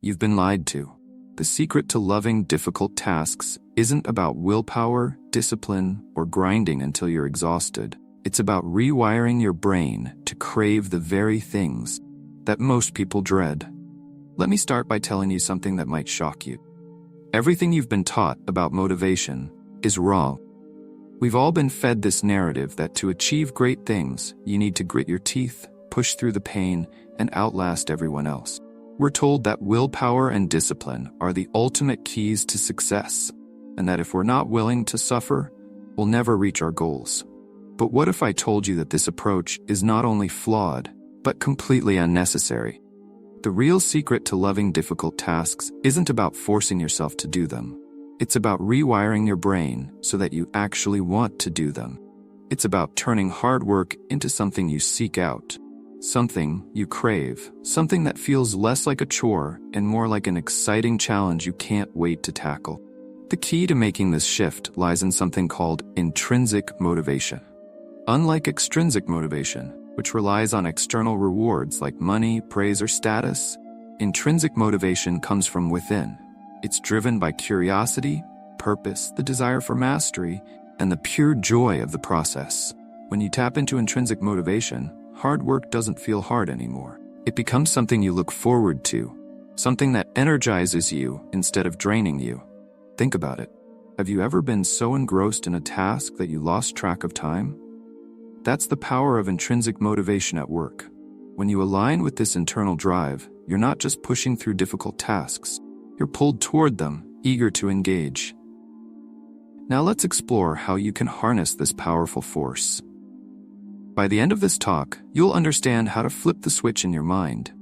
You've been lied to. The secret to loving difficult tasks isn't about willpower, discipline, or grinding until you're exhausted. It's about rewiring your brain to crave the very things that most people dread. Let me start by telling you something that might shock you. Everything you've been taught about motivation is wrong. We've all been fed this narrative that to achieve great things, you need to grit your teeth, push through the pain, and outlast everyone else. We're told that willpower and discipline are the ultimate keys to success, and that if we're not willing to suffer, we'll never reach our goals. But what if I told you that this approach is not only flawed, but completely unnecessary? The real secret to loving difficult tasks isn't about forcing yourself to do them. It's about rewiring your brain so that you actually want to do them. It's about turning hard work into something you seek out, something you crave, something that feels less like a chore and more like an exciting challenge you can't wait to tackle. The key to making this shift lies in something called intrinsic motivation. Unlike extrinsic motivation, which relies on external rewards like money, praise, or status, intrinsic motivation comes from within. It's driven by curiosity, purpose, the desire for mastery, and the pure joy of the process. When you tap into intrinsic motivation, hard work doesn't feel hard anymore. It becomes something you look forward to, something that energizes you instead of draining you. Think about it. Have you ever been so engrossed in a task that you lost track of time? That's the power of intrinsic motivation at work. When you align with this internal drive, you're not just pushing through difficult tasks. You're pulled toward them, eager to engage. Now let's explore how you can harness this powerful force. By the end of this talk, you'll understand how to flip the switch in your mind,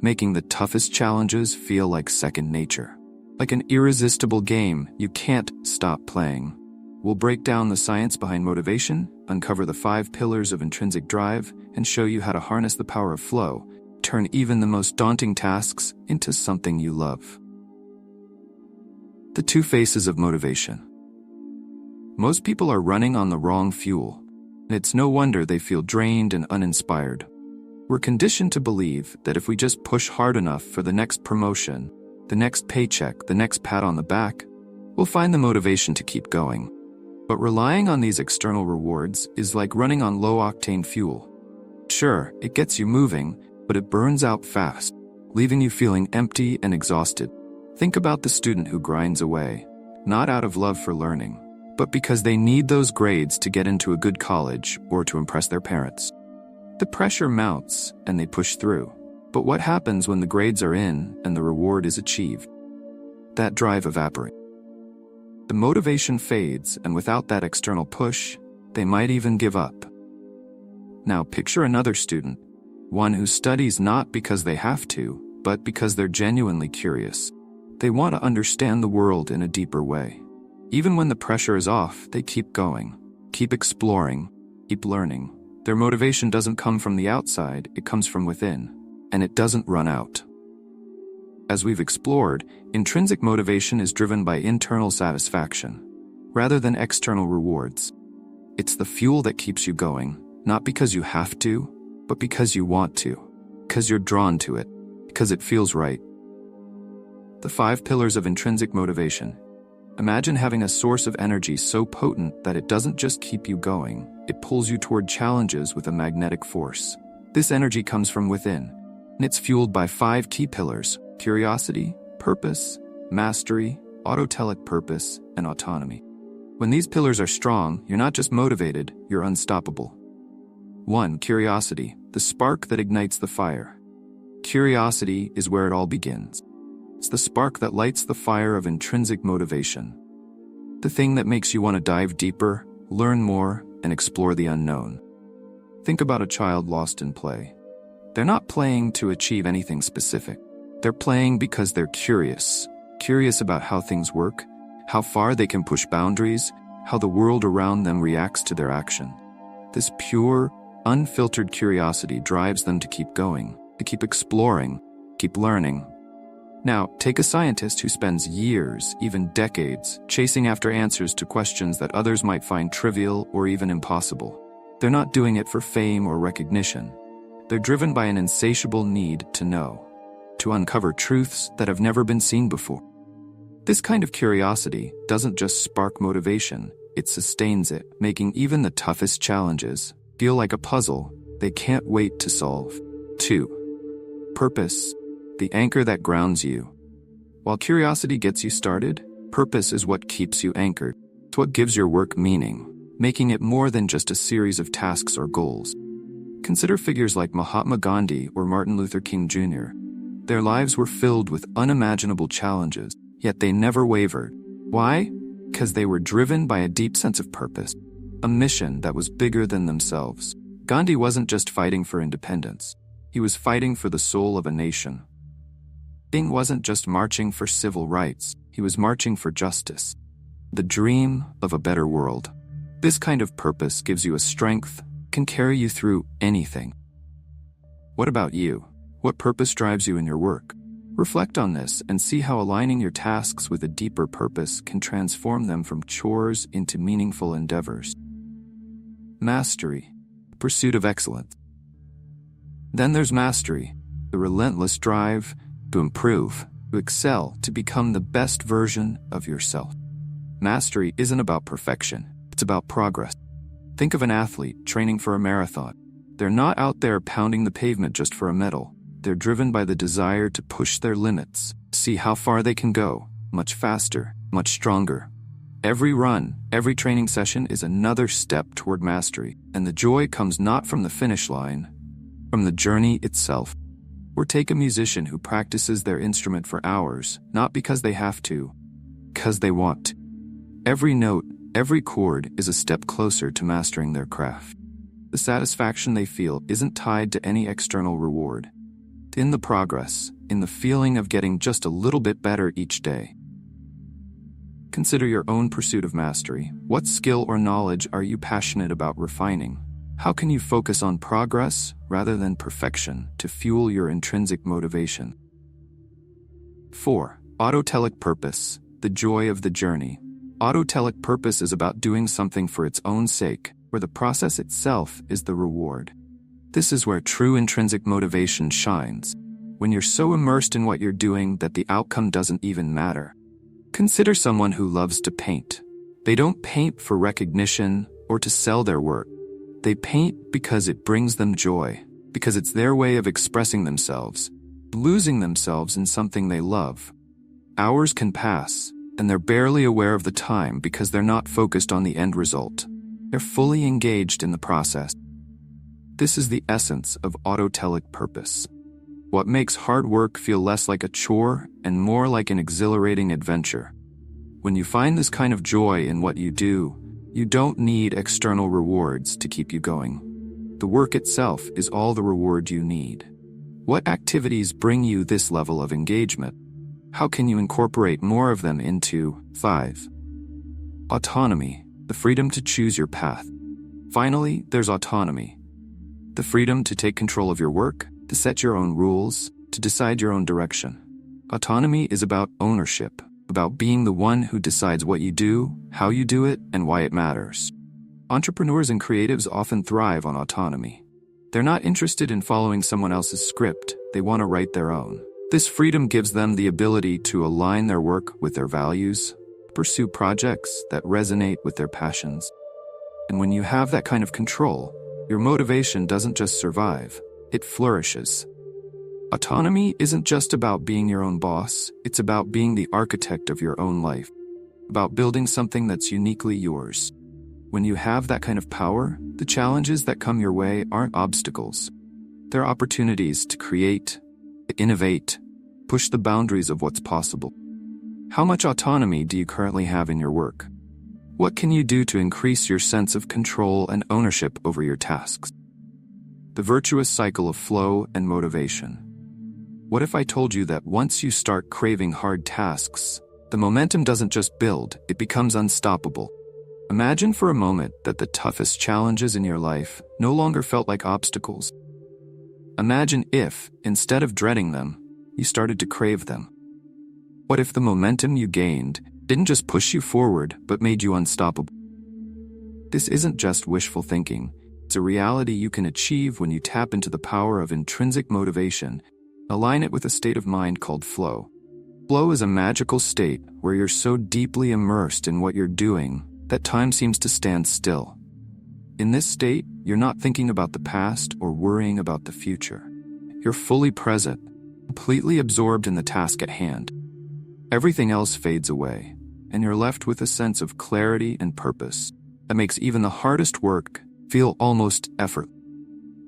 making the toughest challenges feel like second nature. Like an irresistible game you can't stop playing. We'll break down the science behind motivation, uncover the 5 pillars of intrinsic drive, and show you how to harness the power of flow, turn even the most daunting tasks into something you love. The 2 faces of motivation. Most people are running on the wrong fuel, and it's no wonder they feel drained and uninspired. We're conditioned to believe that if we just push hard enough for the next promotion, the next paycheck, the next pat on the back, we'll find the motivation to keep going. But relying on these external rewards is like running on low-octane fuel. Sure, it gets you moving, but it burns out fast, leaving you feeling empty and exhausted. Think about the student who grinds away, not out of love for learning, but because they need those grades to get into a good college or to impress their parents. The pressure mounts and they push through. But what happens when the grades are in and the reward is achieved? That drive evaporates. The motivation fades, and without that external push, they might even give up. Now picture another student, one who studies not because they have to, but because they're genuinely curious. They want to understand the world in a deeper way. Even when the pressure is off, they keep going, keep exploring, keep learning. Their motivation doesn't come from the outside, it comes from within, and it doesn't run out. As we've explored, intrinsic motivation is driven by internal satisfaction, rather than external rewards. It's the fuel that keeps you going, not because you have to, but because you want to, because you're drawn to it, because it feels right. The 5 pillars of intrinsic motivation. Imagine having a source of energy so potent that it doesn't just keep you going, it pulls you toward challenges with a magnetic force. This energy comes from within, and it's fueled by 5 key pillars: curiosity, purpose, mastery, autotelic purpose, and autonomy. When these pillars are strong, you're not just motivated, you're unstoppable. 1. Curiosity, the spark that ignites the fire. Curiosity is where it all begins. It's the spark that lights the fire of intrinsic motivation. The thing that makes you want to dive deeper, learn more, and explore the unknown. Think about a child lost in play. They're not playing to achieve anything specific. They're playing because they're curious about how things work, how far they can push boundaries, how the world around them reacts to their action. This pure, unfiltered curiosity drives them to keep going, to keep exploring, keep learning. Now, take a scientist who spends years, even decades, chasing after answers to questions that others might find trivial or even impossible. They're not doing it for fame or recognition. They're driven by an insatiable need to know. to uncover truths that have never been seen before. This kind of curiosity doesn't just spark motivation, it sustains it, making even the toughest challenges feel like a puzzle they can't wait to solve. 2. Purpose, the anchor that grounds you. While curiosity gets you started, purpose is what keeps you anchored. It's what gives your work meaning, making it more than just a series of tasks or goals. Consider figures like Mahatma Gandhi or Martin Luther King Jr. Their lives were filled with unimaginable challenges, yet they never wavered. Why? Because they were driven by a deep sense of purpose, a mission that was bigger than themselves. Gandhi wasn't just fighting for independence, he was fighting for the soul of a nation. King wasn't just marching for civil rights, he was marching for justice, the dream of a better world. This kind of purpose gives you a strength, can carry you through anything. What about you? What purpose drives you in your work? Reflect on this and see how aligning your tasks with a deeper purpose can transform them from chores into meaningful endeavors. Mastery, pursuit of excellence. Then there's mastery, the relentless drive to improve, to excel, to become the best version of yourself. Mastery isn't about perfection, it's about progress. Think of an athlete training for a marathon. They're not out there pounding the pavement just for a medal. They're driven by the desire to push their limits, see how far they can go, much faster, much stronger. Every run, every training session is another step toward mastery, and the joy comes not from the finish line, from the journey itself. Or take a musician who practices their instrument for hours, not because they have to, because they want to. Every note, every chord is a step closer to mastering their craft. The satisfaction they feel isn't tied to any external reward. It's in the progress, in the feeling of getting just a little bit better each day. Consider your own pursuit of mastery. What skill or knowledge are you passionate about refining? How can you focus on progress rather than perfection to fuel your intrinsic motivation? 4. Autotelic purpose, the joy of the journey. Autotelic purpose is about doing something for its own sake, where the process itself is the reward. This is where true intrinsic motivation shines, when you're so immersed in what you're doing that the outcome doesn't even matter. Consider someone who loves to paint. They don't paint for recognition or to sell their work. They paint because it brings them joy, because it's their way of expressing themselves, losing themselves in something they love. Hours can pass, and they're barely aware of the time because they're not focused on the end result. They're fully engaged in the process. This is the essence of autotelic purpose. What makes hard work feel less like a chore and more like an exhilarating adventure. When you find this kind of joy in what you do, you don't need external rewards to keep you going. The work itself is all the reward you need. What activities bring you this level of engagement? How can you incorporate more of them into 5. Autonomy, the freedom to choose your path. Finally, there's autonomy. The freedom to take control of your work, to set your own rules, to decide your own direction. Autonomy is about ownership, about being the one who decides what you do, how you do it, and why it matters. Entrepreneurs and creatives often thrive on autonomy. They're not interested in following someone else's script, they want to write their own. This freedom gives them the ability to align their work with their values, pursue projects that resonate with their passions. And when you have that kind of control, your motivation doesn't just survive, it flourishes. Autonomy isn't just about being your own boss, it's about being the architect of your own life, about building something that's uniquely yours. When you have that kind of power, the challenges that come your way aren't obstacles. They're opportunities to create, to innovate, push the boundaries of what's possible. How much autonomy do you currently have in your work? What can you do to increase your sense of control and ownership over your tasks? The virtuous cycle of flow and motivation. What if I told you that once you start craving hard tasks, the momentum doesn't just build, it becomes unstoppable? Imagine for a moment that the toughest challenges in your life no longer felt like obstacles. Imagine if, instead of dreading them, you started to crave them. What if the momentum you gained didn't just push you forward, but made you unstoppable? This isn't just wishful thinking. It's a reality you can achieve when you tap into the power of intrinsic motivation Align it with a state of mind called flow. Flow is a magical state where you're so deeply immersed in what you're doing that time seems to stand still. In this state, you're not thinking about the past or worrying about the future. You're fully present, completely absorbed in the task at hand. Everything else fades away, and you're left with a sense of clarity and purpose that makes even the hardest work feel almost effortless.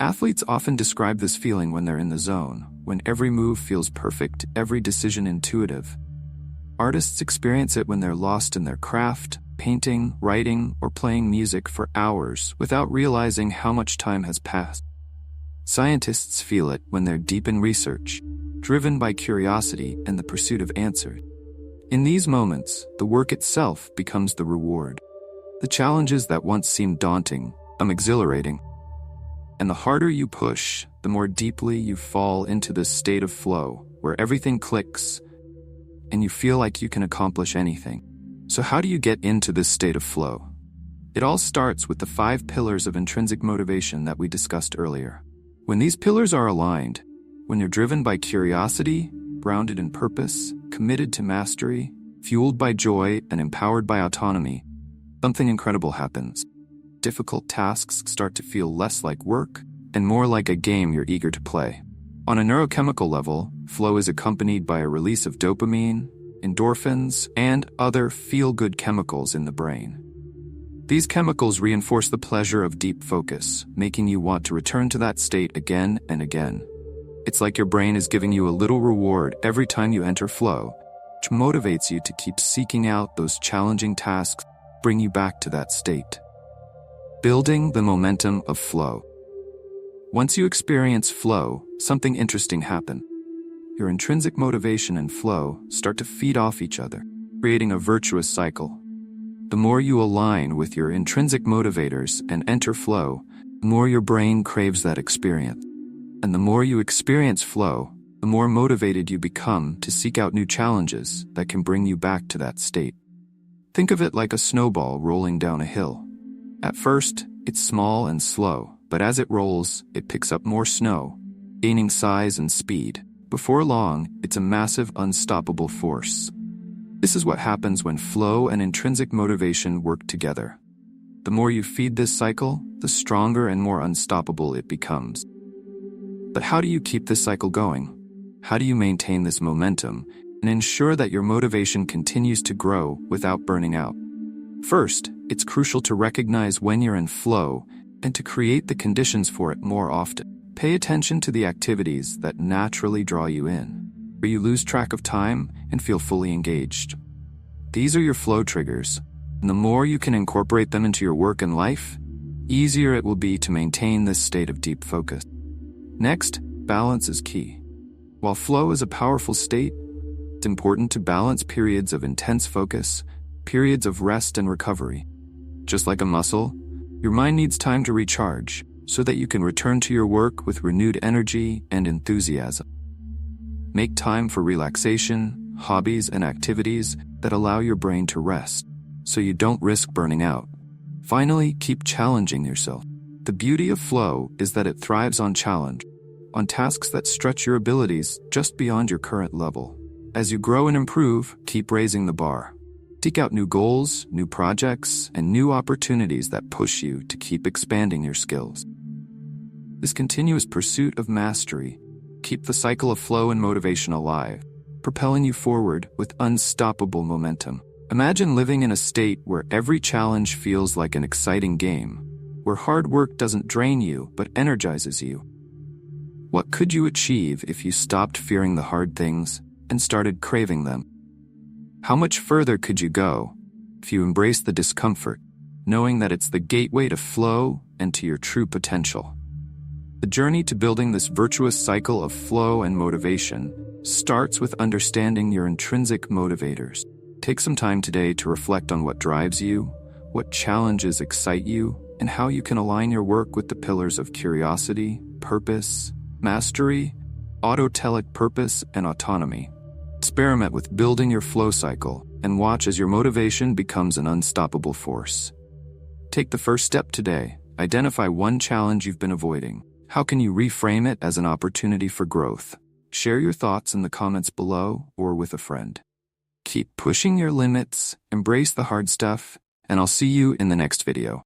Athletes often describe this feeling when they're in the zone, when every move feels perfect, every decision intuitive. Artists experience it when they're lost in their craft, painting, writing, or playing music for hours without realizing how much time has passed. Scientists feel it when they're deep in research, driven by curiosity and the pursuit of answers. In these moments, the work itself becomes the reward. The challenges that once seemed daunting become exhilarating. And the harder you push, the more deeply you fall into this state of flow, where everything clicks, and you feel like you can accomplish anything. So how do you get into this state of flow? It all starts with the 5 pillars of intrinsic motivation that we discussed earlier. When these pillars are aligned, when you're driven by curiosity, grounded in purpose, committed to mastery, fueled by joy, and empowered by autonomy, something incredible happens. Difficult tasks start to feel less like work and more like a game you're eager to play. On a neurochemical level, flow is accompanied by a release of dopamine, endorphins, and other feel-good chemicals in the brain. These chemicals reinforce the pleasure of deep focus, making you want to return to that state again and again. It's like your brain is giving you a little reward every time you enter flow, which motivates you to keep seeking out those challenging tasks, bring you back to that state. Building the momentum of flow. Once you experience flow, something interesting happens. Your intrinsic motivation and flow start to feed off each other, creating a virtuous cycle. The more you align with your intrinsic motivators and enter flow, the more your brain craves that experience. And the more you experience flow, the more motivated you become to seek out new challenges that can bring you back to that state. Think of it like a snowball rolling down a hill. At first, it's small and slow, but as it rolls, it picks up more snow, gaining size and speed. Before long, it's a massive, unstoppable force. This is what happens when flow and intrinsic motivation work together. The more you feed this cycle, the stronger and more unstoppable it becomes. But how do you keep this cycle going? How do you maintain this momentum and ensure that your motivation continues to grow without burning out? First, it's crucial to recognize when you're in flow and to create the conditions for it more often. Pay attention to the activities that naturally draw you in, where you lose track of time and feel fully engaged. These are your flow triggers, and the more you can incorporate them into your work and life, easier it will be to maintain this state of deep focus. Next, balance is key. While flow is a powerful state, it's important to balance periods of intense focus, periods of rest and recovery. Just like a muscle, your mind needs time to recharge so that you can return to your work with renewed energy and enthusiasm. Make time for relaxation, hobbies, and activities that allow your brain to rest, so you don't risk burning out. Finally, keep challenging yourself. The beauty of flow is that it thrives on challenge, on tasks that stretch your abilities just beyond your current level. As you grow and improve, keep raising the bar. Seek out new goals, new projects, and new opportunities that push you to keep expanding your skills. This continuous pursuit of mastery keeps the cycle of flow and motivation alive, propelling you forward with unstoppable momentum. Imagine living in a state where every challenge feels like an exciting game, where hard work doesn't drain you but energizes you. What could you achieve if you stopped fearing the hard things and started craving them? How much further could you go if you embrace the discomfort, knowing that it's the gateway to flow and to your true potential? The journey to building this virtuous cycle of flow and motivation starts with understanding your intrinsic motivators. Take some time today to reflect on what drives you, what challenges excite you, and how you can align your work with the pillars of curiosity, purpose, mastery, autotelic purpose, and autonomy. Experiment with building your flow cycle and watch as your motivation becomes an unstoppable force. Take the first step today. Identify one challenge you've been avoiding. How can you reframe it as an opportunity for growth? Share your thoughts in the comments below or with a friend. Keep pushing your limits, embrace the hard stuff, and I'll see you in the next video.